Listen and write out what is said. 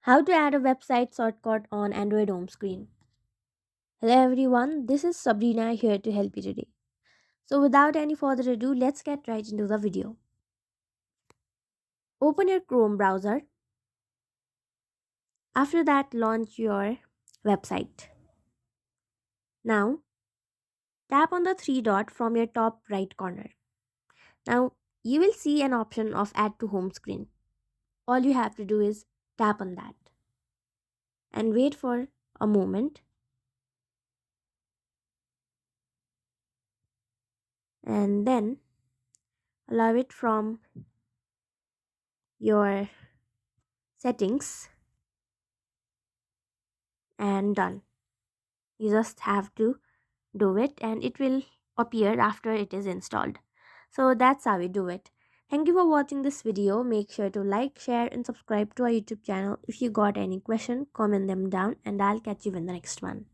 How to add a website shortcut on Android home screen. Hello everyone, this is Sabrina here to help you today. So without any further ado, let's get right into the video. Open your Chrome browser. After that, launch your website. Now, tap on the three dot from your top right corner. Now, you will see an option of add to home screen. All you have to do is tap on that and wait for a moment and then allow it from your settings and done. You just have to do it and it will appear after it is installed. So that's how we do it. Thank you for watching this video. Make sure to like, share and subscribe to our YouTube channel. If you got any question, comment them down and I'll catch you in the next one.